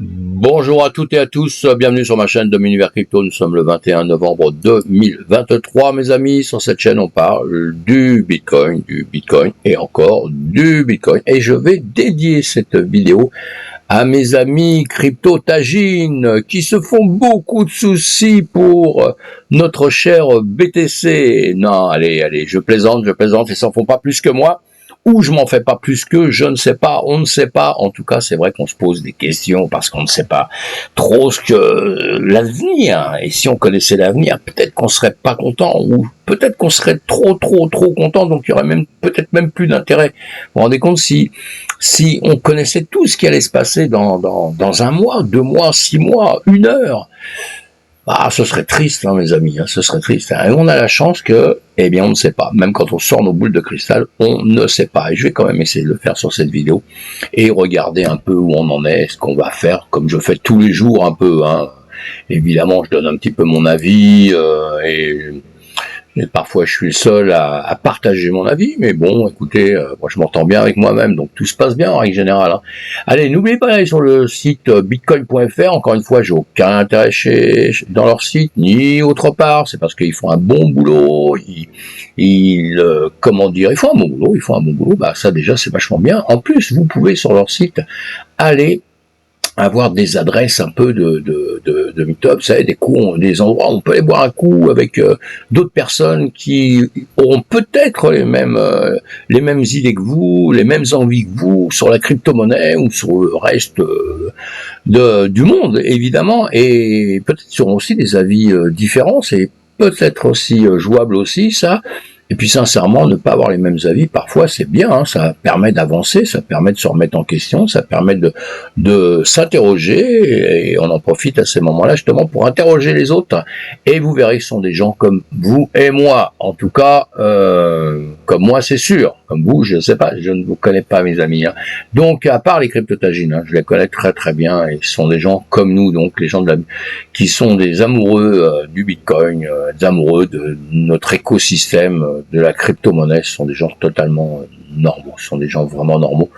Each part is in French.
Bonjour à toutes et à tous, bienvenue sur ma chaîne de Univers Crypto. Nous sommes le 21 novembre 2023, mes amis. Sur cette chaîne, on parle du Bitcoin et encore du Bitcoin. Et je vais dédier cette vidéo à mes amis crypto-tagines qui se font beaucoup de soucis pour notre cher BTC. Non, allez, je plaisante, ils s'en font pas plus que moi. Ou je m'en fais pas plus que, je ne sais pas, on ne sait pas. En tout cas, c'est vrai qu'on se pose des questions parce qu'on ne sait pas trop ce que l'avenir. Et si on connaissait l'avenir, peut-être qu'on serait pas content, ou peut-être qu'on serait trop content. Donc il y aurait même peut-être même plus d'intérêt. Vous vous rendez compte si on connaissait tout ce qui allait se passer dans un mois, 2 mois, 6 mois, 1 heure. Ah, ce serait triste, hein, mes amis, hein, ce serait triste. Et on a la chance que, eh bien, on ne sait pas. Même quand on sort nos boules de cristal, on ne sait pas. Et je vais quand même essayer de le faire sur cette vidéo et regarder un peu où on en est, ce qu'on va faire, comme je fais tous les jours un peu. Hein. Évidemment, je donne un petit peu mon avis et parfois je suis le seul à partager mon avis, mais bon, écoutez, moi je m'entends bien avec moi-même, donc tout se passe bien en règle générale. Hein. Allez, n'oubliez pas d'aller sur le site bitcoin.fr, encore une fois, j'ai aucun intérêt dans leur site, ni autre part, c'est parce qu'ils font un bon boulot, comment dire, ils font un bon boulot, bah ça déjà c'est vachement bien. En plus, vous pouvez sur leur site aller avoir des adresses un peu de meet-up, vous savez, des endroits où on peut aller boire un coup avec d'autres personnes qui auront peut-être les mêmes idées que vous, les mêmes envies que vous sur la crypto-monnaie ou sur le reste du monde, évidemment, et peut-être sur aussi des avis différents, c'est peut-être aussi jouable aussi, ça. Et puis sincèrement, ne pas avoir les mêmes avis, parfois c'est bien, hein, ça permet d'avancer, ça permet de se remettre en question, ça permet de s'interroger, et on en profite à ces moments-là justement pour interroger les autres. Et vous verrez que ce sont des gens comme vous et moi, en tout cas, comme moi c'est sûr, comme vous, je ne sais pas, je ne vous connais pas mes amis. Hein. Donc à part les cryptotagines, hein, je les connais très bien, et ce sont des gens comme nous, donc les gens qui sont des amoureux du Bitcoin, des amoureux de notre écosystème, de la crypto-monnaie, ce sont des gens totalement normaux, ce sont des gens vraiment normaux.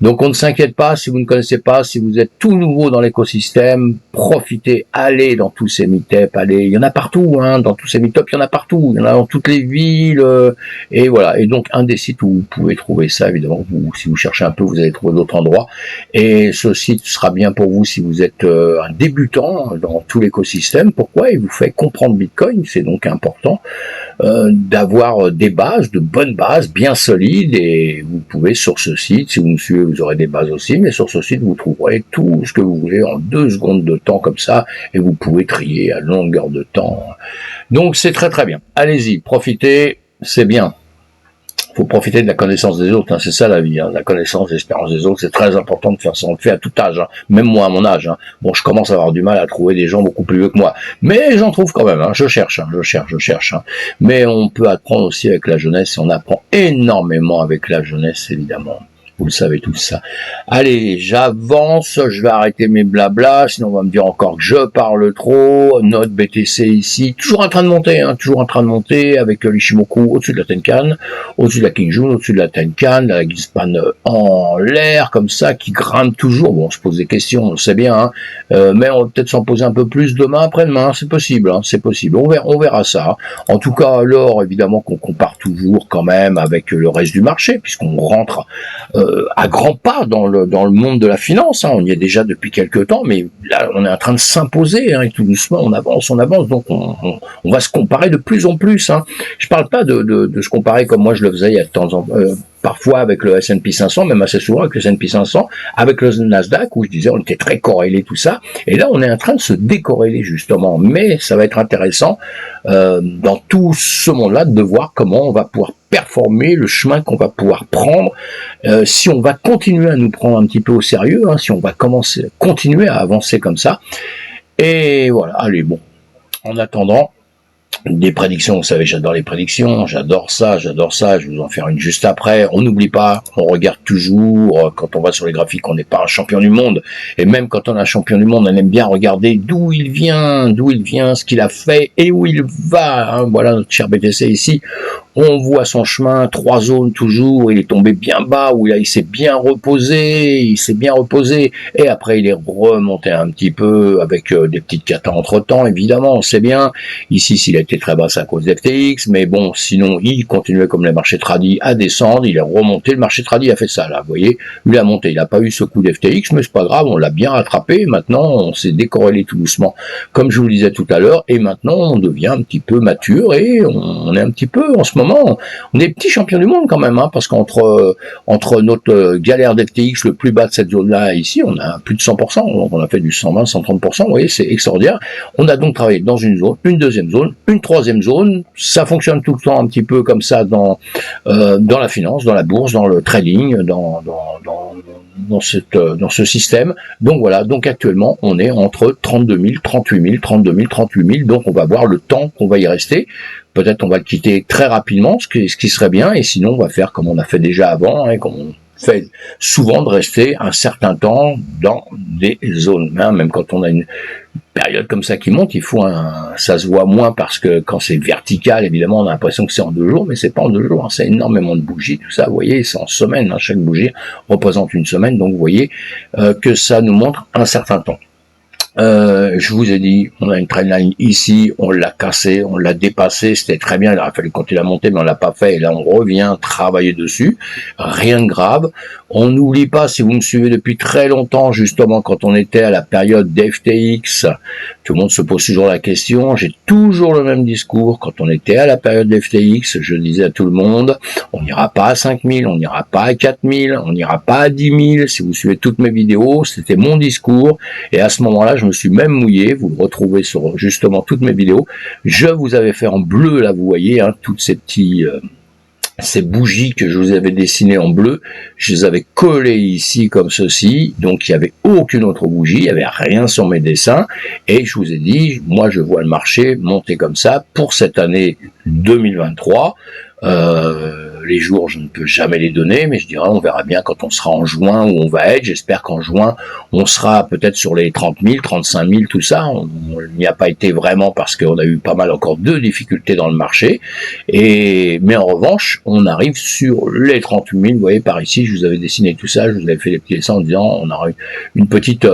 Donc on ne s'inquiète pas si vous ne connaissez pas, si vous êtes tout nouveau dans l'écosystème, profitez, allez dans tous ces meet-up, allez, il y en a partout, hein, dans tous ces meet-up, il y en a partout, il y en a dans toutes les villes, et voilà. Et donc un des sites où vous pouvez trouver ça, évidemment, si vous cherchez un peu, vous allez trouver d'autres endroits, et ce site sera bien pour vous si vous êtes un débutant dans tout l'écosystème. Pourquoi? Il vous fait comprendre Bitcoin, c'est donc important d'avoir des bases, de bonnes bases, bien solides, et vous pouvez sur ce site, si vous me suivez, vous aurez des bases aussi, mais sur ce site, vous trouverez tout ce que vous voulez en 2 secondes de temps comme ça, et vous pouvez trier à longueur de temps. Donc c'est très bien. Allez-y, profitez, c'est bien. Faut profiter de la connaissance des autres, hein, c'est ça la vie, hein, la connaissance, l'espérance des autres, c'est très important de faire ça, on le fait à tout âge, hein, même moi à mon âge. Hein. Bon, je commence à avoir du mal à trouver des gens beaucoup plus vieux que moi, mais j'en trouve quand même, hein, je cherche. Hein. Mais on peut apprendre aussi avec la jeunesse, et on apprend énormément avec la jeunesse, évidemment. Vous le savez tout ça. Allez, j'avance, je vais arrêter mes blablas, sinon on va me dire encore que je parle trop. Note BTC ici, toujours en train de monter, hein, avec l'Ishimoku au-dessus de la Tenkan, au-dessus de la Kingjun, au-dessus de la Tenkan, la Gispan en l'air, comme ça, qui grimpe toujours. Bon, on se pose des questions, on le sait bien, hein, mais on va peut-être s'en poser un peu plus demain, après-demain, c'est possible, hein, c'est possible. On verra ça. Hein. En tout cas, alors, évidemment qu'on compare toujours quand même avec le reste du marché, puisqu'on rentre à grands pas dans le monde de la finance, hein. On y est déjà depuis quelques temps, mais là on est en train de s'imposer, hein, et tout doucement on avance, donc on va se comparer de plus en plus. Hein. Je parle pas de se comparer comme moi je le faisais il y a de temps en temps. Parfois avec le S&P 500, même assez souvent avec le S&P 500, avec le Nasdaq, où je disais on était très corrélés, tout ça, et là on est en train de se décorréler justement, mais ça va être intéressant dans tout ce monde-là de voir comment on va pouvoir performer, le chemin qu'on va pouvoir prendre, si on va continuer à nous prendre un petit peu au sérieux, hein, si on va continuer à avancer comme ça, et voilà, allez bon, en attendant, des prédictions, vous savez, j'adore les prédictions, j'adore ça, je vais vous en faire une juste après. On n'oublie pas, on regarde toujours, quand on va sur les graphiques, on n'est pas un champion du monde, et même quand on est un champion du monde, on aime bien regarder d'où il vient, ce qu'il a fait, et où il va, hein. Voilà notre cher BTC ici, on voit son chemin, 3 zones toujours, il est tombé bien bas, où il s'est bien reposé, et après il est remonté un petit peu, avec des petites catas entre-temps, évidemment, on sait bien, ici s'il a été très bas, c'est à cause d'FTX, mais bon, sinon il continuait comme les marchés tradis à descendre, il est remonté, le marché tradis a fait ça, là, vous voyez, il a monté, il n'a pas eu ce coup d'FTX, mais c'est pas grave, on l'a bien rattrapé, maintenant on s'est décorrélé tout doucement, comme je vous le disais tout à l'heure, et maintenant on devient un petit peu mature, et on est un petit peu, en ce moment, on est petit champion du monde quand même, hein, parce qu'entre notre galère d'FTX, le plus bas de cette zone-là, ici, on a plus de 100%, donc on a fait du 120, 130%, vous voyez, c'est extraordinaire. On a donc travaillé dans une zone, une deuxième zone, une troisième zone, ça fonctionne tout le temps un petit peu comme ça dans la finance, dans la bourse, dans le trading, dans ce système. Donc voilà, donc actuellement, on est entre 32 000, 38 000, 32 000, 38 000, donc on va voir le temps qu'on va y rester. Peut-être on va le quitter très rapidement, ce qui serait bien, et sinon on va faire comme on a fait déjà avant, hein, comme on fait souvent, de rester un certain temps dans des zones. Hein, même quand on a une période comme ça qui monte, ça se voit moins parce que quand c'est vertical, évidemment, on a l'impression que c'est en 2 jours, mais c'est pas en 2 jours, hein, c'est énormément de bougies, tout ça, vous voyez, c'est en semaine, hein, chaque bougie représente une semaine, donc vous voyez que ça nous montre un certain temps. Je vous ai dit, on a une trendline ici, on l'a cassé, on l'a dépassé, c'était très bien, il aurait fallu continuer à monter, mais on l'a pas fait, et là on revient travailler dessus, rien de grave. On n'oublie pas, si vous me suivez depuis très longtemps, justement, quand on était à la période d'FTX, tout le monde se pose toujours la question, j'ai toujours le même discours, quand on était à la période d'FTX, je disais à tout le monde, on n'ira pas à 5000, on n'ira pas à 4000, on n'ira pas à 10 000, si vous suivez toutes mes vidéos, c'était mon discours, et à ce moment-là, je me suis même mouillé, vous le retrouvez sur justement toutes mes vidéos, je vous avais fait en bleu, là vous voyez, hein, toutes ces ces bougies que je vous avais dessinées en bleu, je les avais collées ici comme ceci, donc il n'y avait aucune autre bougie, il n'y avait rien sur mes dessins, et je vous ai dit, moi je vois le marché monter comme ça pour cette année 2023, les jours, je ne peux jamais les donner, mais je dirais, on verra bien quand on sera en juin où on va être. J'espère qu'en juin, on sera peut-être sur les 30 000, 35 000, tout ça. On n'y a pas été vraiment parce qu'on a eu pas mal encore de difficultés dans le marché. Mais en revanche, on arrive sur les 38 000. Vous voyez, par ici, je vous avais dessiné tout ça. Je vous avais fait les petits dessins en disant, on aura une petite...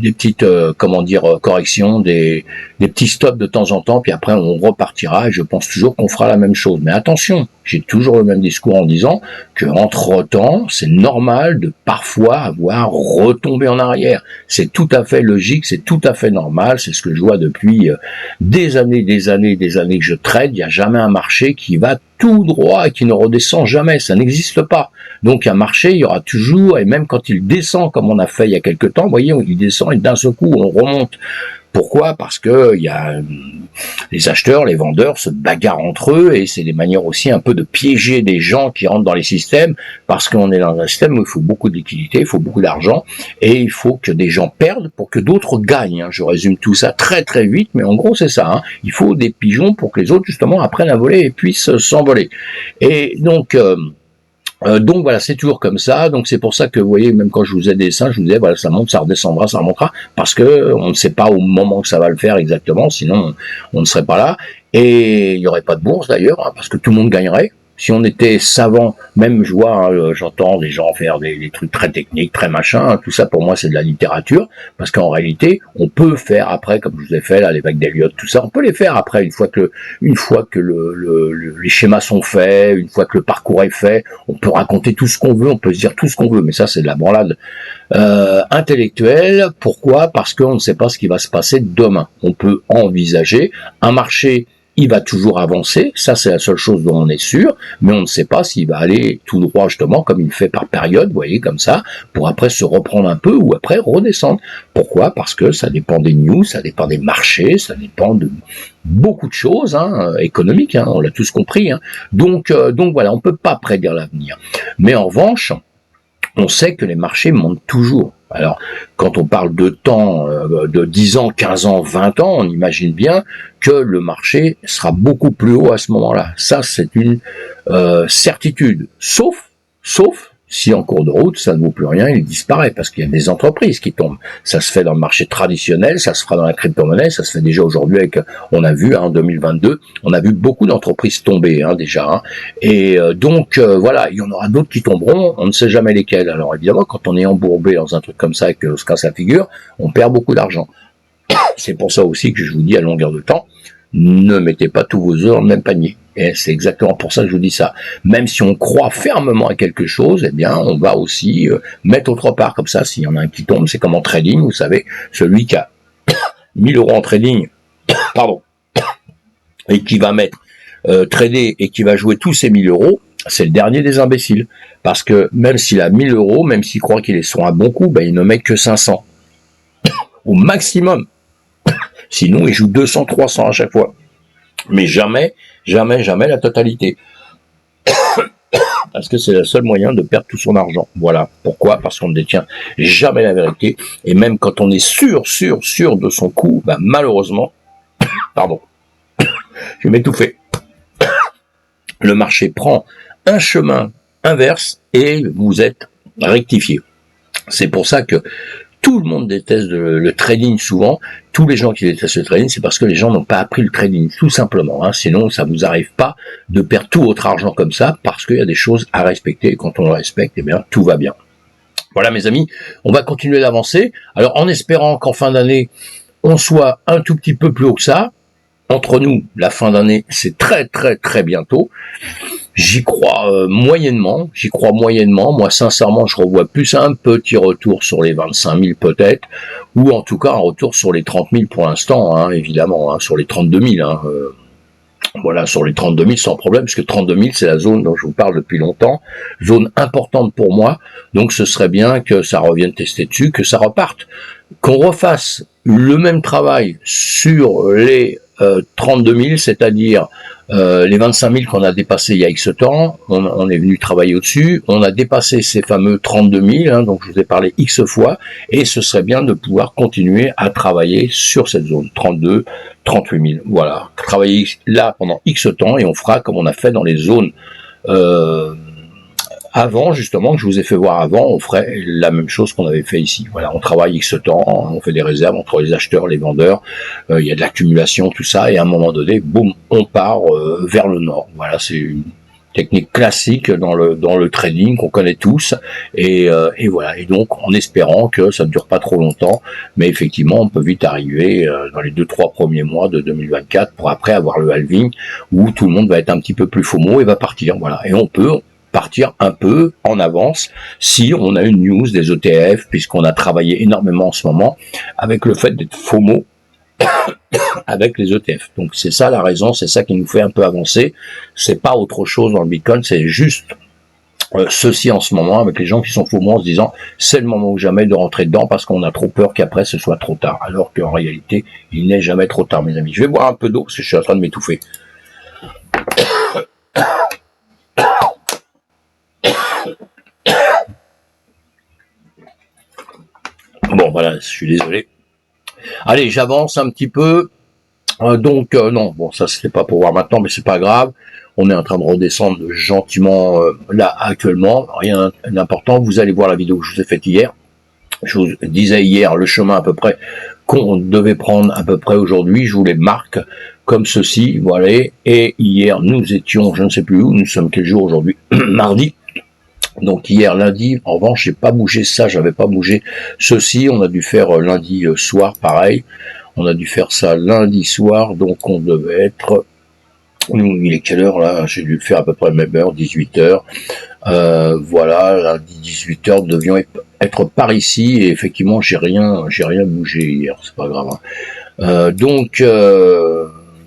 des petites corrections, des petits stops de temps en temps, puis après on repartira, et je pense toujours qu'on fera la même chose. Mais attention, j'ai toujours le même discours en disant que entre-temps, c'est normal de parfois avoir retombé en arrière. C'est tout à fait logique, c'est tout à fait normal, c'est ce que je vois depuis des années que je trade. Il n'y a jamais un marché qui va tout droit et qui ne redescend jamais, ça n'existe pas. Donc un marché, il y aura toujours, et même quand il descend, comme on a fait il y a quelque temps, vous voyez, il descend et d'un seul coup on remonte. Pourquoi? Parce que il y a les acheteurs, les vendeurs se bagarrent entre eux, et c'est des manières aussi un peu de piéger des gens qui rentrent dans les systèmes, parce qu'on est dans un système où il faut beaucoup de liquidité, il faut beaucoup d'argent, et il faut que des gens perdent pour que d'autres gagnent. Je résume tout ça très très vite, mais en gros c'est ça. Hein. Il faut des pigeons pour que les autres justement apprennent à voler et puissent s'envoler. Et donc voilà, c'est toujours comme ça. Donc c'est pour ça que vous voyez, même quand je vous ai des dessins, je vous disais voilà, ça monte, ça redescendra, ça remontera, parce que on ne sait pas au moment que ça va le faire exactement, sinon on ne serait pas là. Et il n'y aurait pas de bourse d'ailleurs, hein, parce que tout le monde gagnerait. Si on était savant, même je vois, hein, j'entends des gens faire des trucs très techniques, très machin, hein, tout ça pour moi c'est de la littérature, parce qu'en réalité, on peut faire après, comme je vous ai fait là, les vagues d'Elliott, tout ça, on peut les faire après, une fois que les schémas sont faits, une fois que le parcours est fait, on peut raconter tout ce qu'on veut, on peut se dire tout ce qu'on veut, mais ça c'est de la branlade intellectuelle. Pourquoi? Parce qu'on ne sait pas ce qui va se passer demain. On peut envisager un marché, il va toujours avancer, ça c'est la seule chose dont on est sûr, mais on ne sait pas s'il va aller tout droit justement comme il fait par période, vous voyez, comme ça, pour après se reprendre un peu ou après redescendre. Pourquoi? Parce que ça dépend des news, ça dépend des marchés, ça dépend de beaucoup de choses économiques, hein, on l'a tous compris. Hein. Donc voilà, on peut pas prédire l'avenir. Mais en revanche, on sait que les marchés montent toujours. Alors, quand on parle de temps, de 10 ans, 15 ans, 20 ans, on imagine bien que le marché sera beaucoup plus haut à ce moment-là. Ça, c'est une certitude. Sauf Si en cours de route, ça ne vaut plus rien, il disparaît, parce qu'il y a des entreprises qui tombent. Ça se fait dans le marché traditionnel, ça se fera dans la crypto-monnaie, ça se fait déjà aujourd'hui avec, on a vu, en 2022, on a vu beaucoup d'entreprises tomber, déjà. Et donc, voilà, il y en aura d'autres qui tomberont, on ne sait jamais lesquelles. Alors évidemment, quand on est embourbé dans un truc comme ça et que se casse la figure, on perd beaucoup d'argent. C'est pour ça aussi que je vous dis à longueur de temps, ne mettez pas tous vos œufs dans le même panier. Et c'est exactement pour ça que je vous dis ça. Même si on croit fermement à quelque chose, eh bien, on va aussi mettre autre part. Comme ça, s'il y en a un qui tombe, c'est comme en trading, vous savez, celui qui a 1000 euros en trading, pardon, et qui va mettre trader et qui va jouer tous ces 1000 euros, c'est le dernier des imbéciles. Parce que même s'il a 1000 euros, même s'il croit qu'il est sur un bon coup, ben, il ne met que 500. Au maximum. Sinon, il joue 200, 300 à chaque fois. Mais jamais, jamais, jamais la totalité. Parce que c'est le seul moyen de perdre tout son argent. Voilà. Pourquoi? Parce qu'on ne détient jamais la vérité. Et même quand on est sûr de son coup, bah, malheureusement, pardon, je vais m'étouffer. Le marché prend un chemin inverse et vous êtes rectifié. C'est pour ça que tout le monde déteste le trading souvent. Tous les gens qui détestent le trading, c'est parce que les gens n'ont pas appris le trading, tout simplement. Sinon, ça vous arrive pas de perdre tout votre argent comme ça, parce qu'il y a des choses à respecter. Et quand on le respecte, eh bien, tout va bien. Voilà, mes amis, on va continuer d'avancer. Alors, en espérant qu'en fin d'année, on soit un tout petit peu plus haut que ça. Entre nous, la fin d'année, c'est très, très, très bientôt. J'y crois moyennement. Moi, sincèrement, je revois plus un petit retour sur les 25 000 peut-être, ou en tout cas un retour sur les 30 000 pour l'instant, évidemment, sur les 32 000. Voilà, sur les 32 000 sans problème, puisque 32 000, c'est la zone dont je vous parle depuis longtemps, zone importante pour moi. Donc, ce serait bien que ça revienne tester dessus, que ça reparte, qu'on refasse le même travail sur les 32 000, c'est-à-dire les 25 000 qu'on a dépassés il y a X temps, on est venu travailler au-dessus, on a dépassé ces fameux 32 000, donc je vous ai parlé X fois, et ce serait bien de pouvoir continuer à travailler sur cette zone, 32, 38 000, voilà, travailler là pendant X temps, et on fera comme on a fait dans les zones avant, justement, que je vous ai fait voir avant, on ferait la même chose qu'on avait fait ici. Voilà, on travaille X temps, on fait des réserves entre les acheteurs, les vendeurs, il y a de l'accumulation, tout ça, et à un moment donné, boum, on part vers le nord. Voilà, c'est une technique classique dans le trading qu'on connaît tous, et voilà. Et donc, en espérant que ça ne dure pas trop longtemps, mais effectivement, on peut vite arriver dans les 2-3 premiers mois de 2024 pour après avoir le halving où tout le monde va être un petit peu plus FOMO et va partir. Voilà, et on peut partir un peu en avance si on a une news des ETF, puisqu'on a travaillé énormément en ce moment avec le fait d'être FOMO avec les ETF. Donc c'est ça la raison, c'est ça qui nous fait un peu avancer. C'est pas autre chose dans le Bitcoin, c'est juste ceci en ce moment avec les gens qui sont FOMO en se disant c'est le moment ou jamais de rentrer dedans parce qu'on a trop peur qu'après ce soit trop tard. Alors qu'en réalité, il n'est jamais trop tard, mes amis. Je vais boire un peu d'eau parce que je suis en train de m'étouffer. Bon, voilà, je suis désolé. Allez, j'avance un petit peu. Non, bon, ça c'était pas pour voir maintenant, mais c'est pas grave. On est en train de redescendre gentiment là actuellement. Rien d'important. Vous allez voir la vidéo que je vous ai faite hier. Je vous disais hier le chemin à peu près qu'on devait prendre à peu près aujourd'hui. Je vous les marque comme ceci. Voilà. Et hier, nous étions, je ne sais plus où, nous sommes quel jour aujourd'hui? Mardi. Donc hier lundi, en revanche, j'ai pas bougé ça, j'avais pas bougé ceci. On a dû faire lundi soir, pareil. On a dû faire ça lundi soir, donc on devait être. Il est quelle heure là? J'ai dû le faire à peu près même heure, 18h. Voilà, lundi 18h, nous devions être par ici et effectivement j'ai rien bougé hier, c'est pas grave.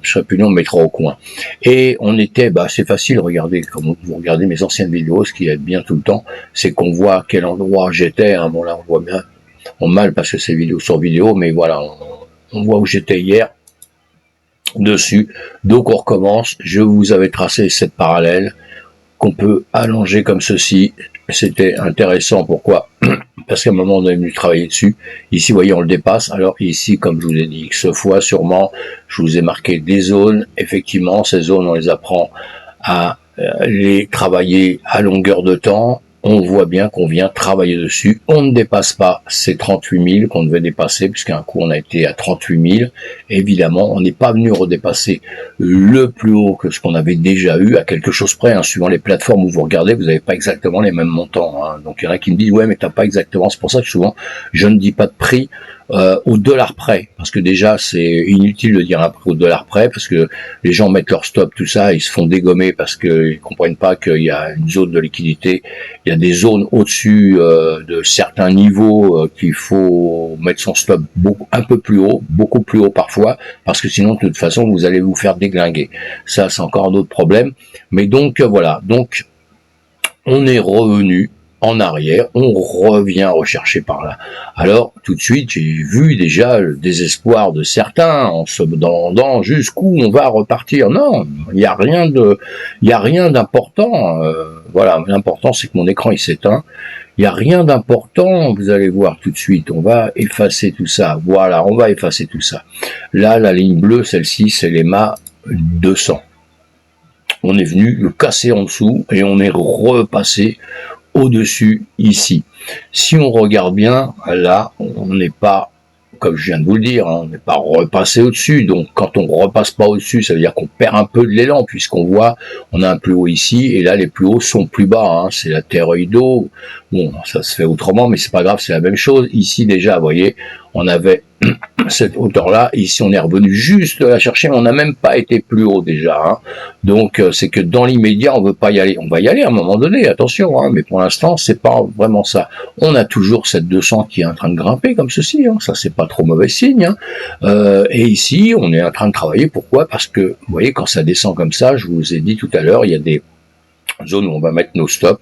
Je serais plus long, on mettra au coin. Et on était, c'est facile, regardez, comme vous regardez mes anciennes vidéos, ce qui est bien tout le temps, c'est qu'on voit à quel endroit j'étais, bon là on voit bien, on mal parce que c'est vidéo sur vidéo, mais voilà, on voit où j'étais hier, dessus. Donc on recommence, je vous avais tracé cette parallèle, qu'on peut allonger comme ceci, c'était intéressant, pourquoi? Parce qu'à un moment on est venu travailler dessus, ici vous voyez on le dépasse, alors ici comme je vous ai dit X fois sûrement, je vous ai marqué des zones, effectivement ces zones on les apprend à les travailler à longueur de temps, on voit bien qu'on vient travailler dessus. On ne dépasse pas ces 38 000 qu'on devait dépasser, puisqu'à un coup on a été à 38 000. Évidemment, on n'est pas venu redépasser le plus haut que ce qu'on avait déjà eu, à quelque chose près, hein, suivant les plateformes où vous regardez, vous n'avez pas exactement les mêmes montants. Hein. Donc il y en a qui me disent, ouais, mais t'as pas exactement. C'est pour ça que souvent, je ne dis pas de prix au dollar près, parce que déjà c'est inutile de dire un prix au dollar près, parce que les gens mettent leur stop, tout ça, ils se font dégommer parce qu'ils comprennent pas qu'il y a une zone de liquidité, il y a des zones au-dessus de certains niveaux qu'il faut mettre son stop un peu plus haut, beaucoup plus haut parfois, parce que sinon de toute façon vous allez vous faire déglinguer. Ça c'est encore un autre problème, mais donc voilà, donc on est revenu en arrière, on revient rechercher par là. Alors, tout de suite, j'ai vu déjà le désespoir de certains en se demandant jusqu'où on va repartir. Non, il n'y a rien d'important. Voilà, l'important c'est que mon écran il s'éteint. Il n'y a rien d'important, vous allez voir tout de suite. On va effacer tout ça. Voilà, on va effacer tout ça. Là, la ligne bleue, celle-ci, c'est l'EMA 200. On est venu le casser en dessous et on est repassé au-dessus ici. Si on regarde bien, là, on n'est pas, comme je viens de vous le dire, hein, on n'est pas repassé au-dessus. Donc, quand on repasse pas au-dessus, ça veut dire qu'on perd un peu de l'élan, puisqu'on voit, on a un plus haut ici, et là, les plus hauts sont plus bas. Hein, c'est la terre d'eau. Bon, ça se fait autrement, mais c'est pas grave, c'est la même chose. Ici, déjà, vous voyez, on avait cette hauteur-là, ici on est revenu juste la chercher, mais on n'a même pas été plus haut déjà. Hein. Donc c'est que dans l'immédiat, on veut pas y aller. On va y aller à un moment donné, attention, hein, mais pour l'instant, c'est pas vraiment ça. On a toujours cette 200 qui est en train de grimper comme ceci, hein. Ça c'est pas trop mauvais signe. Hein. Et ici, on est en train de travailler. Pourquoi? Parce que, vous voyez, quand ça descend comme ça, je vous ai dit tout à l'heure, il y a des zone où on va mettre nos stops,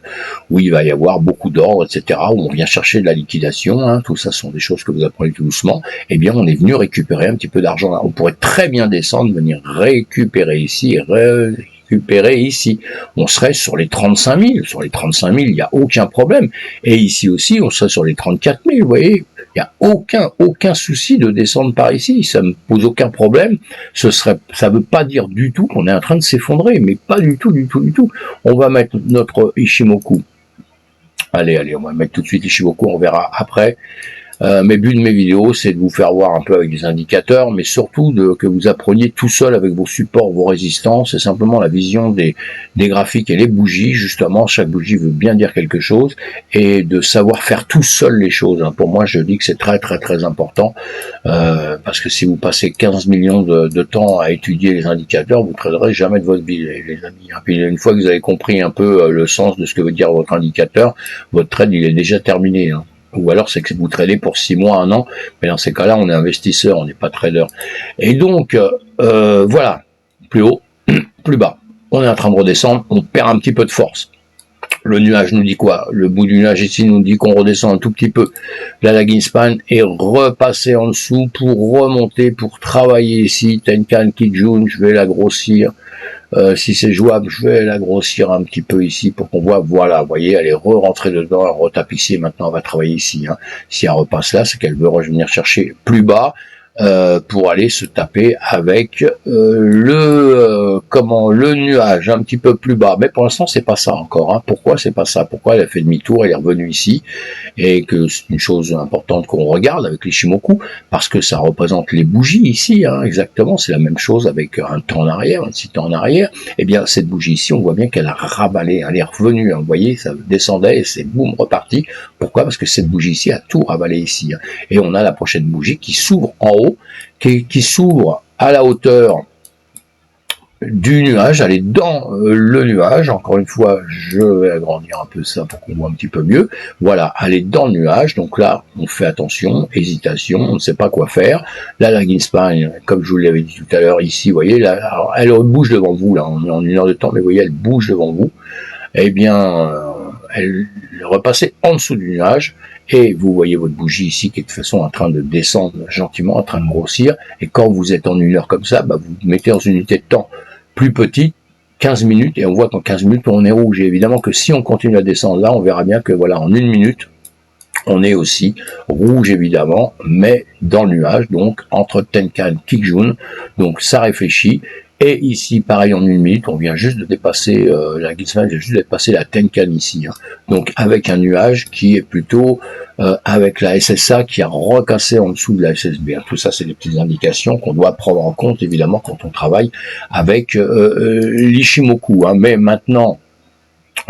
où il va y avoir beaucoup d'ordre, etc., où on vient chercher de la liquidation, hein, tout ça sont des choses que vous apprenez tout doucement, eh bien on est venu récupérer un petit peu d'argent là. On pourrait très bien descendre, venir récupérer ici, récupérer ici. On serait sur les 35 000, sur les 35 000, il n'y a aucun problème. Et ici aussi, on serait sur les 34 000, vous voyez. Il n'y a aucun souci de descendre par ici, ça me pose aucun problème. Ça veut pas dire du tout qu'on est en train de s'effondrer, mais pas du tout. On va mettre notre Ichimoku. Allez, on va mettre tout de suite Ichimoku, on verra après. Mes buts de mes vidéos, c'est de vous faire voir un peu avec des indicateurs, mais surtout que vous appreniez tout seul avec vos supports, vos résistances, c'est simplement la vision des graphiques et les bougies, justement, chaque bougie veut bien dire quelque chose, et de savoir faire tout seul les choses. Hein. Pour moi, je dis que c'est très important, parce que si vous passez 15 millions de temps à étudier les indicateurs, vous ne traderez jamais de votre vie, les amis. Et puis une fois que vous avez compris un peu le sens de ce que veut dire votre indicateur, votre trade, il est déjà terminé. Hein. Ou alors c'est que vous tradez pour 6 mois, 1 an, mais dans ces cas-là, on est investisseur, on n'est pas trader. Et donc, voilà, plus haut, plus bas. On est en train de redescendre, on perd un petit peu de force. Le nuage nous dit quoi? Le bout du nuage ici nous dit qu'on redescend un tout petit peu. La lagging span est repassée en dessous pour remonter, pour travailler ici. Tenkan Kijun, je vais la grossir. Si c'est jouable, je vais la grossir un petit peu ici pour qu'on voit, voilà, vous voyez, elle est rentrée dedans, elle retape ici, et maintenant on va travailler ici. Hein. Si elle repasse là, c'est qu'elle veut revenir chercher plus bas pour aller se taper avec le nuage un petit peu plus bas. Mais pour l'instant, c'est pas ça encore. Hein. Pourquoi c'est pas ça? Pourquoi elle a fait demi-tour, elle est revenue ici? Et que c'est une chose importante qu'on regarde avec l'Ichimoku, parce que ça représente les bougies ici, hein, exactement, c'est la même chose avec un temps en arrière, un petit temps en arrière. Eh bien, cette bougie ici, on voit bien qu'elle a ravalé, elle est revenue, hein, vous voyez, ça descendait et c'est boum, reparti. Pourquoi? Parce que cette bougie ici a tout ravalé ici. Hein. Et on a la prochaine bougie qui s'ouvre en haut, qui s'ouvre à la hauteur du nuage, elle est dans le nuage, encore une fois, je vais agrandir un peu ça pour qu'on voit un petit peu mieux, voilà, elle est dans le nuage, donc là, on fait attention, hésitation, on ne sait pas quoi faire, la lagging span, comme je vous l'avais dit tout à l'heure, ici, vous voyez, là, alors, elle bouge devant vous, là, on est en 1 heure de temps, mais vous voyez, elle bouge devant vous, eh bien, elle est repassée en dessous du nuage, et vous voyez votre bougie ici qui est de toute façon en train de descendre gentiment, en train de grossir, et quand vous êtes en 1 heure comme ça, bah, vous mettez dans une unité de temps plus petite, 15 minutes, et on voit qu'en 15 minutes, on est rouge. Et évidemment que si on continue à descendre là, on verra bien que voilà, en 1 minute, on est aussi rouge évidemment, mais dans le nuage, donc entre Tenkan et Kijun, donc ça réfléchit, Et ici, pareil, en 1 minute, on vient juste de dépasser, la Gizmo vient juste de dépasser la Tenkan ici. Hein. Donc, avec un nuage qui est plutôt avec la SSA qui a recassé en dessous de la SSB. Tout ça, c'est des petites indications qu'on doit prendre en compte, évidemment, quand on travaille avec l'Ishimoku. Hein. Mais maintenant,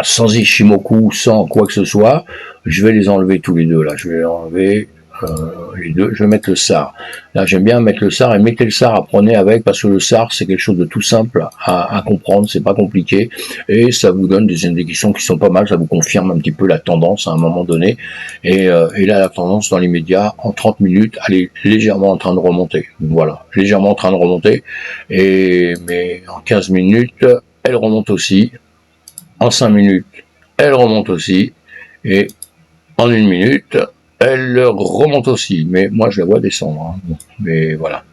sans Ishimoku, sans quoi que ce soit, je vais les enlever tous les deux. Là, je vais enlever les deux. Je vais mettre le SAR. Là, j'aime bien mettre le SAR et mettez le SAR, apprenez avec, parce que le SAR, c'est quelque chose de tout simple à comprendre, c'est pas compliqué, et ça vous donne des indications qui sont pas mal, ça vous confirme un petit peu la tendance à un moment donné, et là, la tendance dans l'immédiat, en 30 minutes, elle est légèrement en train de remonter. Voilà, légèrement en train de remonter, mais en 15 minutes, elle remonte aussi, en 5 minutes, elle remonte aussi, et en 1 minute, elle remonte aussi, mais moi je la vois descendre. Hein. Mais voilà,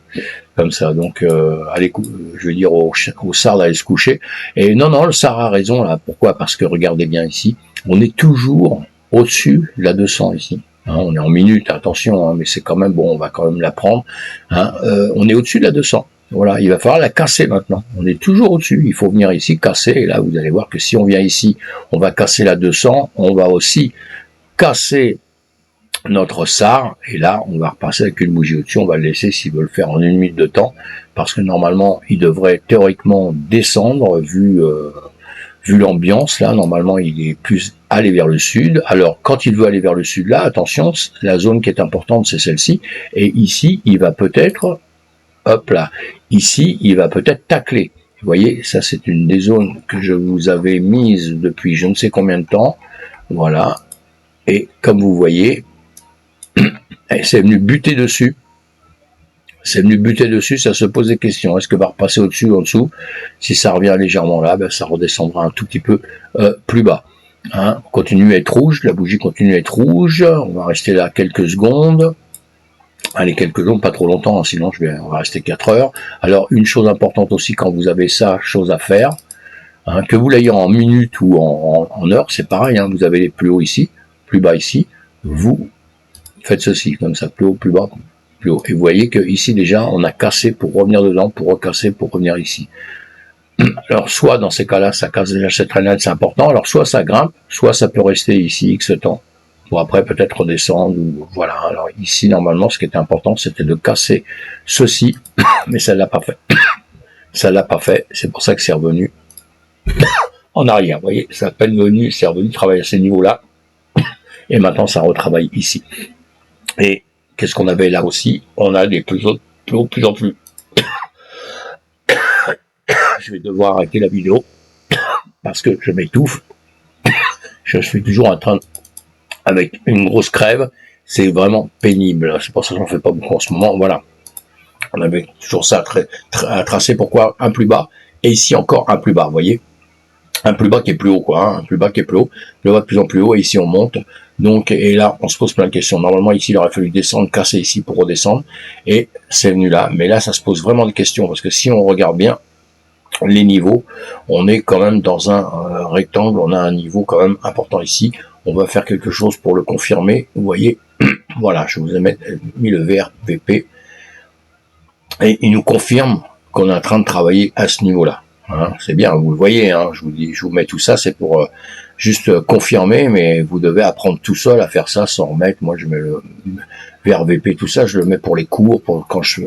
comme ça. Donc, allez, je vais dire au SAR d'aller se coucher. Et non, le SAR a raison là. Pourquoi? Parce que regardez bien ici, on est toujours au-dessus de la 200 ici. Hein, on est en minute, attention, hein, mais c'est quand même bon. On va quand même la prendre. Hein, on est au-dessus de la 200. Voilà, il va falloir la casser maintenant. On est toujours au-dessus. Il faut venir ici casser. Et là, vous allez voir que si on vient ici, on va casser la 200. On va aussi casser notre SAR, et là, on va repasser avec une bougie au-dessus, on va le laisser s'il veut le faire en 1 minute de temps, parce que normalement, il devrait théoriquement descendre, vu l'ambiance, là, normalement, il est plus allé vers le sud. Alors, quand il veut aller vers le sud, là, attention, la zone qui est importante, c'est celle-ci, et ici, il va peut-être, hop là, ici, il va peut-être tacler. Vous voyez, ça, c'est une des zones que je vous avais mise depuis je ne sais combien de temps, voilà, et comme vous voyez, c'est venu buter dessus. C'est venu buter dessus, ça se pose des questions. Est-ce que va repasser au-dessus ou en dessous? Si ça revient légèrement là, ben ça redescendra un tout petit peu plus bas. Hein, on continue à être rouge, la bougie continue à être rouge. On va rester là quelques secondes. Allez, quelques secondes, pas trop longtemps, hein, sinon on va rester 4 heures. Alors, une chose importante aussi, quand vous avez ça, chose à faire, hein, que vous l'ayez en minutes ou en heures, c'est pareil, hein, vous avez les plus hauts ici, plus bas ici, vous faites ceci, comme ça, plus haut, plus bas, plus haut. Et vous voyez que ici déjà, on a cassé pour revenir dedans, pour recasser, pour revenir ici. Alors, soit dans ces cas-là, ça casse déjà cette traînette, c'est important. Alors, soit ça grimpe, soit ça peut rester ici X temps, pour après peut-être redescendre, ou voilà. Alors, ici, normalement, ce qui était important, c'était de casser ceci, mais ça l'a pas fait. Ça l'a pas fait, c'est pour ça que c'est revenu en arrière. Vous voyez, ça a peine venu, c'est revenu travailler à ces niveaux-là, et maintenant, ça retravaille ici. Et qu'est-ce qu'on avait là aussi? On a des plus hauts, plus en plus. Je vais devoir arrêter la vidéo parce que je m'étouffe. Je suis toujours en train avec une grosse crève. C'est vraiment pénible. C'est pour ça que j'en fais pas beaucoup en ce moment. Voilà. On avait toujours ça à tracer. Pourquoi? Un plus bas. Et ici encore un plus bas. Vous voyez? Un plus bas qui est plus haut, quoi. Hein, un plus bas qui est plus haut. Le bas de plus en plus haut. Et ici on monte. Donc, et là, on se pose plein de questions. Normalement, ici, il aurait fallu descendre, casser ici pour redescendre. Et c'est venu là. Mais là, ça se pose vraiment des questions. Parce que si on regarde bien les niveaux, on est quand même dans un rectangle. On a un niveau quand même important ici. On va faire quelque chose pour le confirmer. Vous voyez, voilà, je vous ai mis le VRVP. Et il nous confirme qu'on est en train de travailler à ce niveau-là. Hein, c'est bien, vous le voyez, hein, je vous mets tout ça, c'est pour juste confirmer, mais vous devez apprendre tout seul à faire ça sans remettre. Moi, je mets le VRVP, tout ça, je le mets pour les cours, pour quand je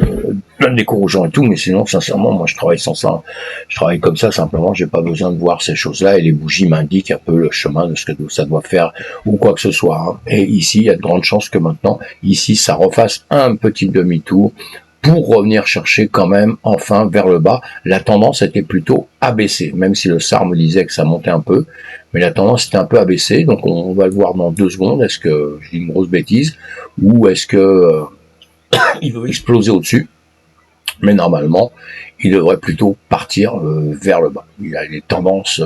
donne des cours aux gens et tout, mais sinon, sincèrement, moi, je travaille sans ça. Je travaille comme ça, simplement, j'ai pas besoin de voir ces choses-là, et les bougies m'indiquent un peu le chemin de ce que ça doit faire, ou quoi que ce soit. Hein. Et ici, il y a de grandes chances que maintenant, ici, ça refasse un petit demi-tour, pour revenir chercher quand même enfin vers le bas. La tendance était plutôt à baisser, même si le SAR me disait que ça montait un peu, mais la tendance était un peu à baisser, donc on va le voir dans 2 secondes. Est-ce que je dis une grosse bêtise, ou est-ce que il veut exploser au-dessus? Mais normalement, il devrait plutôt partir vers le bas. Il a des tendances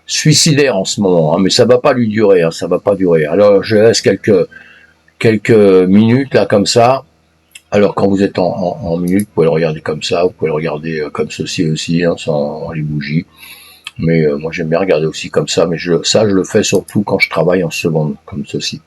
suicidaires en ce moment, hein, mais ça va pas lui durer, hein, ça va pas durer. Alors je laisse quelques minutes là comme ça. Alors quand vous êtes en minutes, vous pouvez le regarder comme ça, vous pouvez le regarder comme ceci aussi, hein, sans les bougies. Mais moi j'aime bien regarder aussi comme ça, mais je le fais surtout quand je travaille en secondes, comme ceci.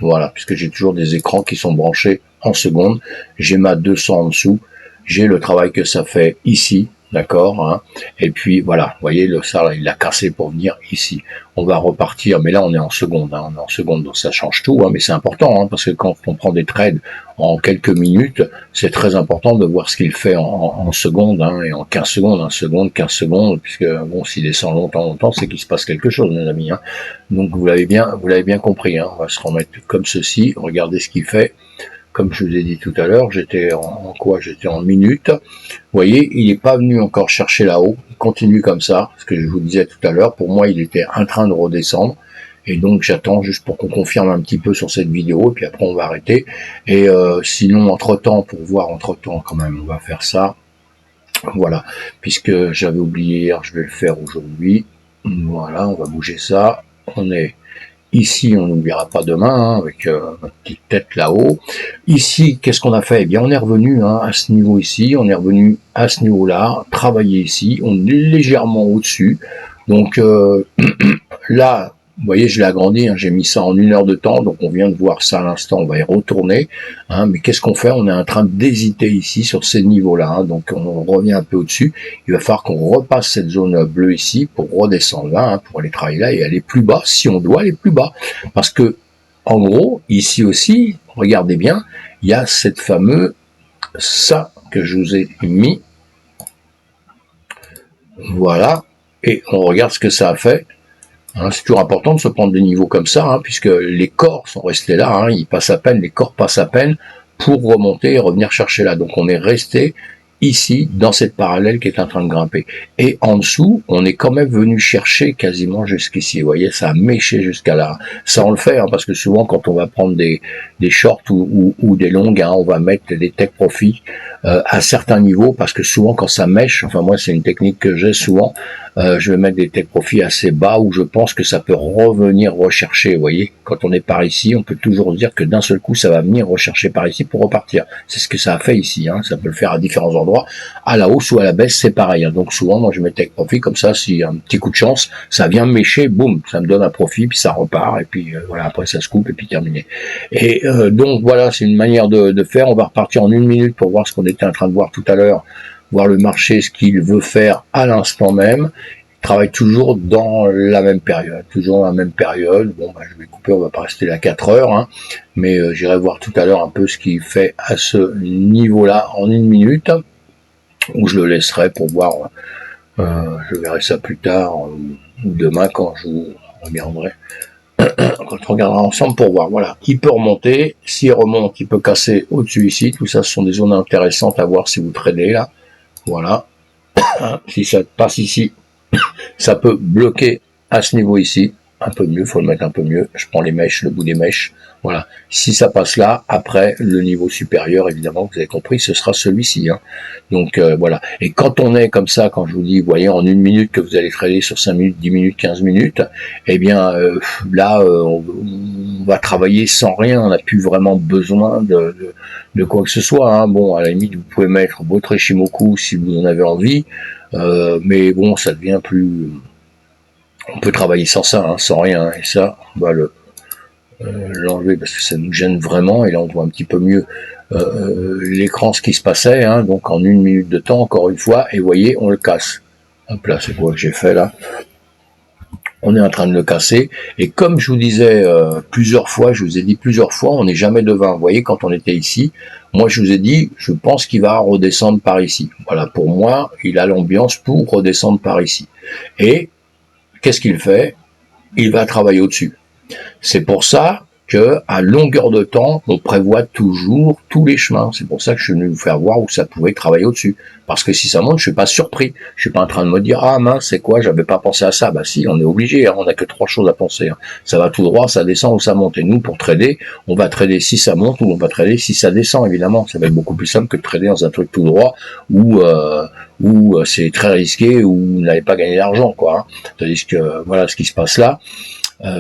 Voilà, puisque j'ai toujours des écrans qui sont branchés en secondes. J'ai ma 200 en dessous, j'ai le travail que ça fait ici, d'accord, hein. Et puis voilà, vous voyez le ça là, il l'a cassé pour venir ici. On va repartir, mais là on est en seconde, hein, on est en seconde, donc ça change tout, hein, mais c'est important, hein, parce que quand on prend des trades en quelques minutes, c'est très important de voir ce qu'il fait en secondes, hein, et en 15 secondes, 1 seconde, 15 secondes, puisque bon, s'il descend longtemps, c'est qu'il se passe quelque chose, mes amis, hein. Donc vous l'avez bien compris, hein. On va se remettre comme ceci, regardez ce qu'il fait. Comme je vous ai dit tout à l'heure, j'étais en quoi? J'étais en minutes. Vous voyez, il n'est pas venu encore chercher là-haut. Il continue comme ça, ce que je vous disais tout à l'heure. Pour moi, il était en train de redescendre. Et donc, j'attends juste pour qu'on confirme un petit peu sur cette vidéo. Et puis après, on va arrêter. Et sinon, entre-temps, pour voir entre-temps quand même, on va faire ça. Voilà. Puisque j'avais oublié hier, je vais le faire aujourd'hui. Voilà, on va bouger ça. On est ici, on n'oubliera pas demain, hein, avec notre petite tête là-haut. Ici, qu'est-ce qu'on a fait? Eh bien, on est revenu à ce niveau ici, on est revenu à ce niveau-là, travailler ici, on est légèrement au-dessus. Donc là, vous voyez, je l'ai agrandi, hein, j'ai mis ça en 1 heure de temps, donc on vient de voir ça à l'instant, on va y retourner. Hein, mais qu'est-ce qu'on fait? On est en train d'hésiter ici sur ces niveaux-là, hein, donc on revient un peu au-dessus. Il va falloir qu'on repasse cette zone bleue ici pour redescendre là, hein, pour aller travailler là et aller plus bas, si on doit aller plus bas. Parce que, en gros, ici aussi, regardez bien, il y a cette fameuse, ça que je vous ai mis, voilà, et on regarde ce que ça a fait. Hein, c'est toujours important de se prendre des niveaux comme ça, hein, puisque les corps sont restés là, hein, ils passent à peine, les corps passent à peine pour remonter et revenir chercher là. Donc on est resté ici, dans cette parallèle qui est en train de grimper. Et en dessous, on est quand même venu chercher quasiment jusqu'ici. Vous voyez, ça a méché jusqu'à là. Ça, on le fait, hein, parce que souvent, quand on va prendre des shorts ou des longues, hein, on va mettre des take profits à certains niveaux, parce que souvent, quand ça mèche, enfin moi, c'est une technique que j'ai souvent, je vais mettre des take profits assez bas où je pense que ça peut revenir rechercher. Vous voyez, quand on est par ici, on peut toujours dire que d'un seul coup, ça va venir rechercher par ici pour repartir. C'est ce que ça a fait ici. Hein. Ça peut le faire à différents endroits. À la hausse ou à la baisse, c'est pareil. Hein. Donc souvent, moi, je mets take profit comme ça. Si un petit coup de chance, ça vient mécher, boum, ça me donne un profit, puis ça repart, et puis voilà, après ça se coupe, et puis terminé. Et donc voilà, c'est une manière de faire. On va repartir en 1 minute pour voir ce qu'on était en train de voir tout à l'heure, voir le marché, ce qu'il veut faire à l'instant même. Il travaille toujours dans la même période, Bon, bah, je vais couper, on va pas rester là 4 heures, hein, mais j'irai voir tout à l'heure un peu ce qu'il fait à ce niveau-là en 1 minute, où je le laisserai pour voir, je verrai ça plus tard, ou demain quand je vous regarderai. Quand on regardera ensemble pour voir, voilà, il peut remonter, s'il remonte, il peut casser au-dessus ici, tout ça ce sont des zones intéressantes à voir si vous tradez là, voilà, si ça passe ici, ça peut bloquer à ce niveau ici, un peu mieux, faut le mettre un peu mieux, je prends les mèches, le bout des mèches, voilà, si ça passe là, après, le niveau supérieur, évidemment, vous avez compris, ce sera celui-ci, hein. Donc, voilà, et quand on est comme ça, quand je vous dis, vous voyez, en 1 minute que vous allez trader sur 5 minutes, 10 minutes, 15 minutes, eh bien, là, on va travailler sans rien, on n'a plus vraiment besoin de quoi que ce soit, hein. Bon, à la limite, vous pouvez mettre votre Ishimoku si vous en avez envie, mais bon, ça devient plus... On peut travailler sans ça, hein, sans rien, et ça, on va l'enlever parce que ça nous gêne vraiment, et là on voit un petit peu mieux l'écran, ce qui se passait, hein, donc en 1 minute de temps, encore une fois, et vous voyez, on le casse. Hop là, c'est quoi que j'ai fait là? On est en train de le casser, et comme je vous disais plusieurs fois, je vous ai dit plusieurs fois, on n'est jamais devin. Vous voyez, quand on était ici, moi je vous ai dit, je pense qu'il va redescendre par ici. Voilà, pour moi, il a l'ambiance pour redescendre par ici. Et qu'est-ce qu'il fait? Il va travailler au-dessus. C'est pour ça que à longueur de temps, on prévoit toujours tous les chemins. C'est pour ça que je suis venu vous faire voir où ça pouvait travailler au-dessus. Parce que si ça monte, je suis pas surpris. Je suis pas en train de me dire, ah mince, c'est quoi, j'avais pas pensé à ça. Bah si, on est obligé, hein, on a que 3 choses à penser. Hein. Ça va tout droit, ça descend ou ça monte. Et nous, pour trader, on va trader si ça monte ou on va trader si ça descend, évidemment. Ça va être beaucoup plus simple que de trader dans un truc tout droit où c'est très risqué, où vous n'allez pas gagner d'argent, quoi. Hein. Tandis que voilà ce qui se passe là.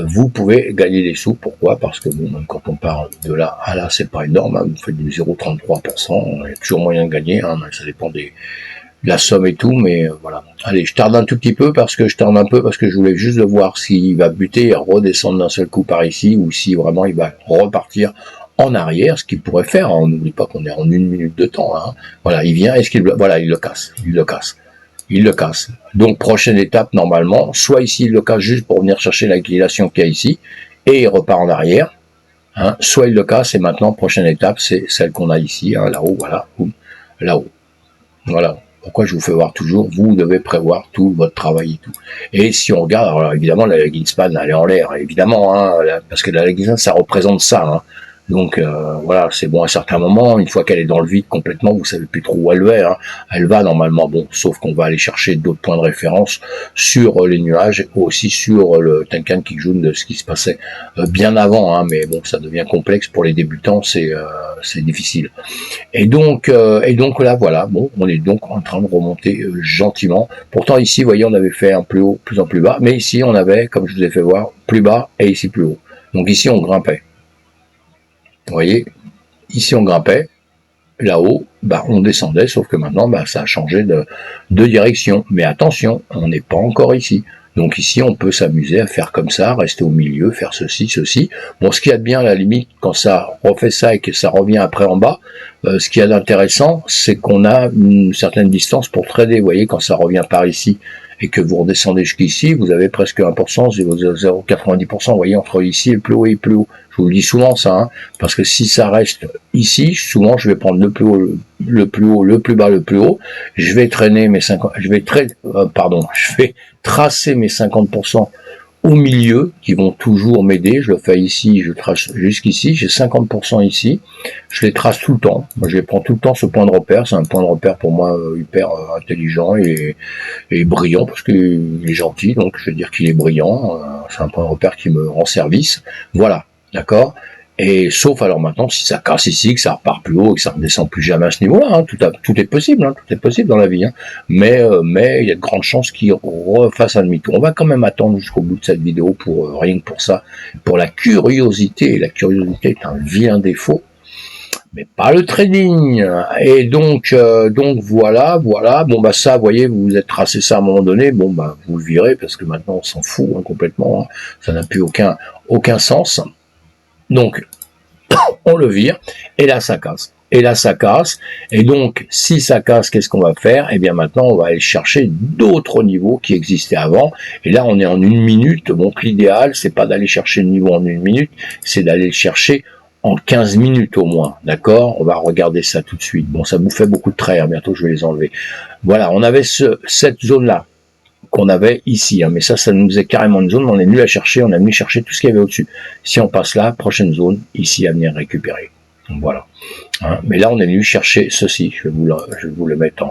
Vous pouvez gagner des sous. Pourquoi? Parce que bon, même quand on parle de là à là, c'est pas énorme, hein, vous faites du 0,33%, il y a toujours moyen de gagner, hein, ça dépend de la somme et tout, mais voilà. Allez, je tarde un tout petit peu parce que je voulais juste voir s'il va buter et redescendre d'un seul coup par ici, ou si vraiment il va repartir en arrière, ce qu'il pourrait faire, hein. On n'oublie pas qu'on est en 1 minute de temps, hein. Voilà, il vient, voilà, il le casse, il le casse. Donc, prochaine étape, normalement, soit ici, il le casse juste pour venir chercher la liquidation qu'il y a ici, et il repart en arrière, hein, soit il le casse, et maintenant, prochaine étape, c'est celle qu'on a ici, hein, là-haut, voilà, là-haut. Voilà. Pourquoi je vous fais voir toujours, vous devez prévoir tout votre travail et tout. Et si on regarde, alors évidemment, la legging span, elle est en l'air, évidemment, hein, parce que la legging span, ça représente ça, hein. Donc voilà, c'est bon à certains moments, une fois qu'elle est dans le vide complètement, vous savez plus trop où elle va, hein. Elle va normalement, bon, sauf qu'on va aller chercher d'autres points de référence sur les nuages, ou aussi sur le Tenkan Kijun de ce qui se passait bien avant, hein, mais bon, ça devient complexe pour les débutants, c'est difficile. Et donc là, voilà, bon, on est donc en train de remonter gentiment. Pourtant ici, vous voyez, on avait fait un plus haut, plus en plus bas, mais ici, on avait, comme je vous ai fait voir, plus bas et ici plus haut. Donc ici, on grimpait. Vous voyez, ici on grimpait, là-haut, bah, on descendait, sauf que maintenant, bah, ça a changé de direction. Mais attention, on n'est pas encore ici. Donc ici, on peut s'amuser à faire comme ça, rester au milieu, faire ceci, ceci. Bon, ce qu'il y a de bien, à la limite, quand ça refait ça et que ça revient après en bas, ce qu'il y a d'intéressant, c'est qu'on a une certaine distance pour trader. Vous voyez, quand ça revient par ici et que vous redescendez jusqu'ici, vous avez presque 1%, 0,90%, vous voyez, entre ici et le plus haut et le plus haut. Je vous le dis souvent ça, hein, parce que si ça reste ici, souvent je vais prendre le plus haut, le plus haut, le plus bas, le plus haut. Je vais traîner mes 50, je vais tracer mes 50% au milieu qui vont toujours m'aider. Je le fais ici, je trace jusqu'ici, j'ai 50% ici. Je les trace tout le temps. Moi, je prends tout le temps ce point de repère. C'est un point de repère pour moi hyper intelligent et brillant parce qu'il est gentil. Donc, je veux dire qu'il est brillant. C'est un point de repère qui me rend service. Voilà. D'accord? Et sauf alors maintenant, si ça casse ici, que ça repart plus haut et que ça ne redescend plus jamais à ce niveau-là, hein, tout est possible, hein, tout est possible dans la vie. Hein. Mais il y a de grandes chances qu'il refasse un demi-tour. On va quand même attendre jusqu'au bout de cette vidéo pour rien que pour ça, pour la curiosité. La curiosité est un vilain défaut, mais pas le trading. Et donc voilà. Bon bah ça, vous voyez, vous vous êtes tracé ça à un moment donné. Bon bah vous le virez parce que maintenant on s'en fout hein, complètement. Hein. Ça n'a plus aucun sens. Donc, on le vire, et là, ça casse. Et là, ça casse. Et donc, si ça casse, qu'est-ce qu'on va faire? Eh bien, maintenant, on va aller chercher d'autres niveaux qui existaient avant. Et là, on est en 1 minute. Donc, l'idéal, c'est pas d'aller chercher le niveau en 1 minute, c'est d'aller le chercher en 15 minutes au moins. D'accord? On va regarder ça tout de suite. Bon, ça vous fait beaucoup de traits. Hein. Bientôt, je vais les enlever. Voilà, on avait cette zone-là qu'on avait ici, hein. Mais ça nous est carrément une zone, on est venu la chercher, on a venu chercher tout ce qu'il y avait au-dessus. Si on passe là, prochaine zone, ici à venir récupérer. Donc voilà. Hein. Mais là, on est venu chercher ceci, je vais vous le mettre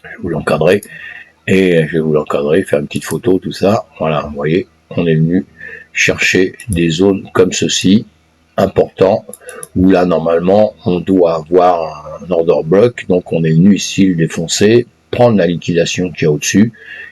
je vais vous l'encadrer, et je vais vous l'encadrer, faire une petite photo, tout ça. Voilà, vous voyez, on est venu chercher des zones comme ceci, important, où là, normalement, on doit avoir un order block, donc on est venu ici le défoncer, prendre la liquidation qu'il y a au-dessus,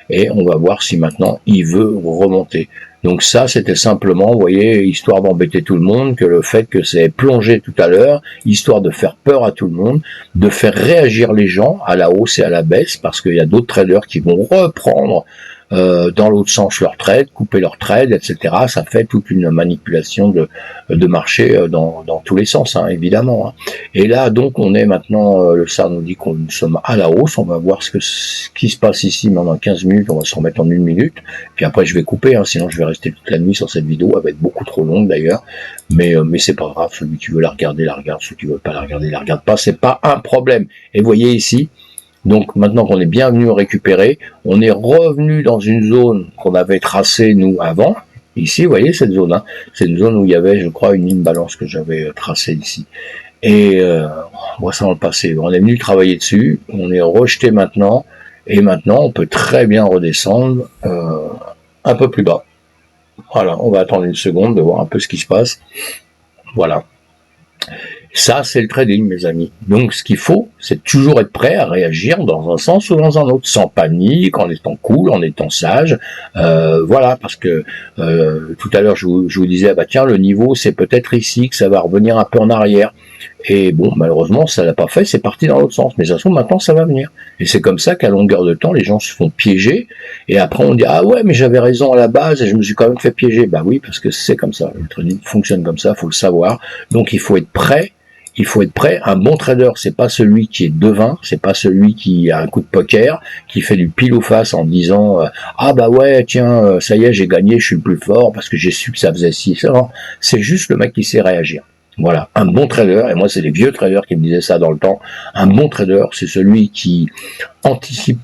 et on va voir si maintenant il veut remonter. Donc ça, c'était simplement, vous voyez, histoire d'embêter tout le monde, que le fait que c'est plongé tout à l'heure, histoire de faire peur à tout le monde, de faire réagir les gens à la hausse et à la baisse, parce qu'il y a d'autres traders qui vont reprendre dans l'autre sens leur trade, couper leur trade, etc. Ça fait toute une manipulation de marché dans tous les sens, hein, évidemment. Hein. Et là, donc, on est maintenant, le SAR nous dit qu'on sommes à la hausse. On va voir ce qui se passe ici pendant 15 minutes. On va se remettre en 1 minute. Puis après, je vais couper, hein, sinon je vais rester toute la nuit sur cette vidéo. Elle va être beaucoup trop longue d'ailleurs. Mais c'est pas grave. Celui qui veut la regarder, la regarde. Celui qui veut pas la regarder, la regarde pas. C'est pas un problème. Et vous voyez ici, donc maintenant qu'on est bien venu récupérer, on est revenu dans une zone qu'on avait tracée nous avant. Ici, vous voyez cette zone, hein, c'est une zone où il y avait, je crois, une ligne balance que j'avais tracée ici. Et on voit ça dans le passé. On est venu travailler dessus, on est rejeté maintenant, et maintenant on peut très bien redescendre un peu plus bas. Voilà, on va attendre une seconde de voir un peu ce qui se passe. Voilà. Ça, c'est le trading, mes amis. Donc, ce qu'il faut, c'est toujours être prêt à réagir dans un sens ou dans un autre, sans panique, en étant cool, en étant sage. Voilà, parce que tout à l'heure, je vous disais, ah bah tiens, le niveau, c'est peut-être ici que ça va revenir un peu en arrière. Et bon, malheureusement, ça l'a pas fait, c'est parti dans l'autre sens. Mais de toute façon, maintenant, ça va venir. Et c'est comme ça qu'à longueur de temps, les gens se font piéger. Et après, on dit, ah ouais, mais j'avais raison à la base et je me suis quand même fait piéger. Bah oui, parce que c'est comme ça. Le trading fonctionne comme ça, faut le savoir. Donc, il faut être prêt. il faut être prêt. Un bon trader, c'est pas celui qui est devin, c'est pas celui qui a un coup de poker, qui fait du pile ou face en disant ah bah ouais tiens ça y est j'ai gagné, je suis le plus fort parce que j'ai su que ça faisait ci ça. C'est juste le mec qui sait réagir. Voilà, un bon trader, et moi c'est les vieux traders qui me disaient ça dans le temps, un bon trader c'est celui qui anticipe,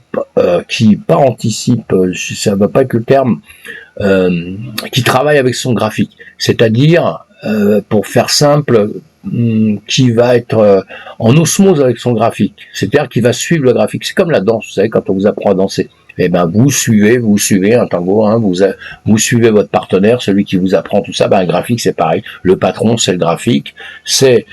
ça va pas être le terme, qui travaille avec son graphique, c'est-à-dire, pour faire simple, qui va être en osmose avec son graphique, c'est-à-dire qui va suivre le graphique. C'est comme la danse, vous savez, quand on vous apprend à danser. Eh ben vous suivez un tango, hein, vous suivez votre partenaire, celui qui vous apprend tout ça. Ben un graphique c'est pareil. Le patron c'est le graphique, c'est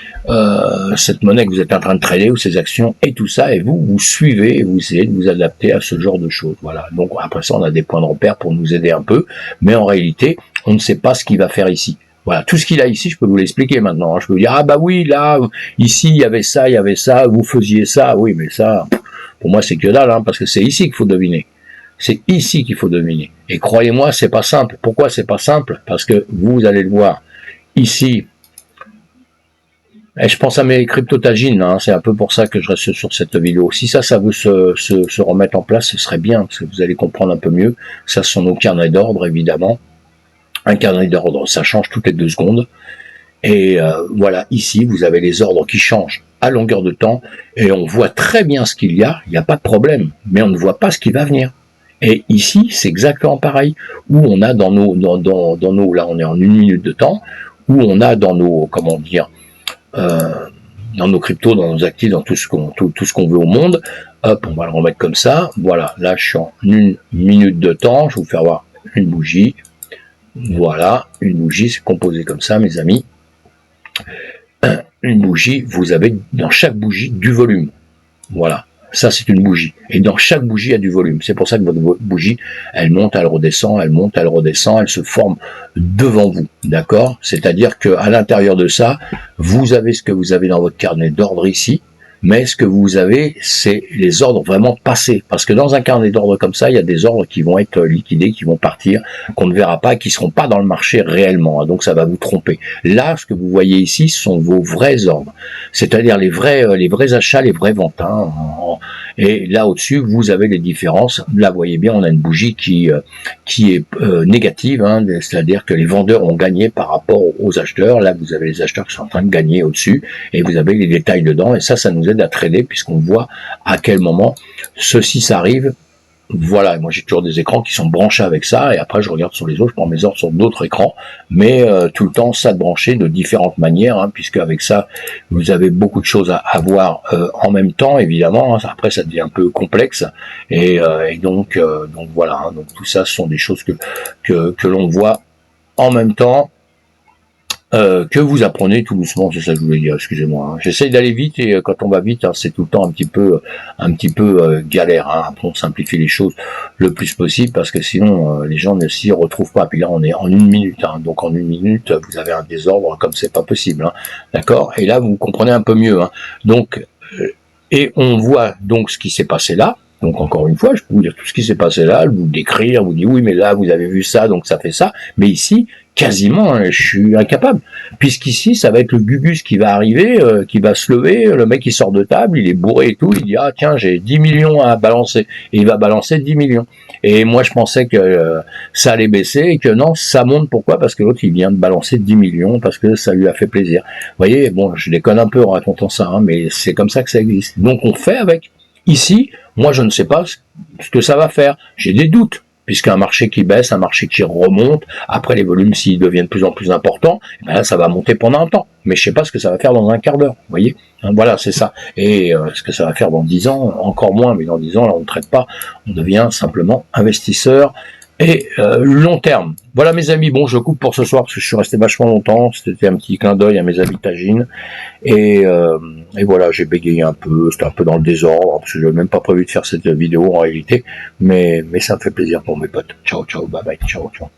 cette monnaie que vous êtes en train de trader ou ces actions et tout ça. Et vous suivez et vous essayez de vous adapter à ce genre de choses. Voilà. Donc après ça on a des points de repère pour nous aider un peu, mais en réalité on ne sait pas ce qu'il va faire ici. Voilà, tout ce qu'il a ici, je peux vous l'expliquer maintenant. Je peux vous dire, ah bah oui, là, ici, il y avait ça, vous faisiez ça. Oui, mais ça, pour moi, c'est que dalle, hein, parce que c'est ici qu'il faut deviner. C'est ici qu'il faut deviner. Et croyez-moi, c'est pas simple. Pourquoi c'est pas simple? Parce que vous allez le voir. Ici, et je pense à mes cryptotagines, hein, c'est un peu pour ça que je reste sur cette vidéo. Si ça veut se remettre en place, ce serait bien, parce que vous allez comprendre un peu mieux. Ça, ce sont nos carnets d'ordre, évidemment. Un carnet d'ordre, ça change toutes les 2 secondes. Et voilà, ici, vous avez les ordres qui changent à longueur de temps. Et on voit très bien ce qu'il y a pas de problème. Mais on ne voit pas ce qui va venir. Et ici, c'est exactement pareil. Où on a dans nos, là, on est en 1 minute de temps. Où on a dans nos, comment dire, dans nos cryptos, dans nos actifs, dans tout ce qu'on veut au monde. Hop, on va le remettre comme ça. Voilà, là, je suis en 1 minute de temps. Je vais vous faire voir une bougie. Voilà, une bougie, c'est composé comme ça, mes amis. Une bougie, vous avez dans chaque bougie du volume. Voilà, ça c'est une bougie. Et dans chaque bougie, il y a du volume. C'est pour ça que votre bougie, elle monte, elle redescend, elle monte, elle redescend, elle se forme devant vous. D'accord? C'est-à-dire qu'à l'intérieur de ça, vous avez ce que vous avez dans votre carnet d'ordre ici. Mais ce que vous avez, c'est les ordres vraiment passés. Parce que dans un carnet d'ordre comme ça, il y a des ordres qui vont être liquidés, qui vont partir, qu'on ne verra pas, qui ne seront pas dans le marché réellement. Donc ça va vous tromper. Là, ce que vous voyez ici, ce sont vos vrais ordres. C'est-à-dire les vrais achats, les vrais ventes. Hein. Et là au-dessus, vous avez les différences. Là, vous voyez bien, on a une bougie qui est négative. Hein. C'est-à-dire que les vendeurs ont gagné par rapport aux acheteurs. Là, vous avez les acheteurs qui sont en train de gagner au-dessus. Et vous avez les détails dedans. Et ça nous aide à trader puisqu'on voit à quel moment ceci s'arrive. Voilà, moi j'ai toujours des écrans qui sont branchés avec ça et après je regarde sur les autres, je prends mes ordres sur d'autres écrans, mais tout le temps ça de brancher de différentes manières, hein, puisque avec ça vous avez beaucoup de choses à voir en même temps évidemment, hein, après ça devient un peu complexe et donc voilà, hein, donc tout ça ce sont des choses que l'on voit en même temps. Que vous apprenez tout doucement, c'est ça que je voulais dire, excusez-moi. Hein. J'essaye d'aller vite et quand on va vite, hein, c'est tout le temps un petit peu galère. Hein. Après, on simplifie les choses le plus possible parce que sinon les gens ne s'y retrouvent pas. Puis là, on est en 1 minute, hein. Donc en 1 minute, vous avez un désordre comme c'est pas possible, hein. D'accord. Et là, vous comprenez un peu mieux. Hein. Donc et on voit donc ce qui s'est passé là. Donc encore une fois, je peux vous dire tout ce qui s'est passé là, vous décrire, vous dire oui mais là vous avez vu ça, donc ça fait ça. Mais ici, quasiment, hein, je suis incapable. Puisqu'ici, ça va être le Gugus qui va arriver, qui va se lever, le mec il sort de table, il est bourré et tout, il dit ah tiens j'ai 10 millions à balancer. Et il va balancer 10 millions. Et moi je pensais que ça allait baisser et que non, ça monte. Pourquoi? Parce que l'autre il vient de balancer 10 millions parce que ça lui a fait plaisir. Vous voyez, bon, je déconne un peu en racontant ça, hein, mais c'est comme ça que ça existe. Donc on fait avec. Ici, moi je ne sais pas ce que ça va faire. J'ai des doutes, puisqu'un marché qui baisse, un marché qui remonte, après les volumes s'ils deviennent de plus en plus importants, ben là ça va monter pendant un temps. Mais je sais pas ce que ça va faire dans un quart d'heure, vous voyez. Voilà, c'est ça. Et ce que ça va faire dans 10 ans, encore moins, mais dans 10 ans, là on ne traite pas, on devient simplement investisseur et long terme. Voilà mes amis, bon je coupe pour ce soir parce que je suis resté vachement longtemps, c'était un petit clin d'œil à mes amis tagines, et voilà, j'ai bégayé un peu, c'était un peu dans le désordre, parce que je n'avais même pas prévu de faire cette vidéo en réalité, mais ça me fait plaisir pour mes potes. Ciao, ciao, bye bye, ciao, ciao.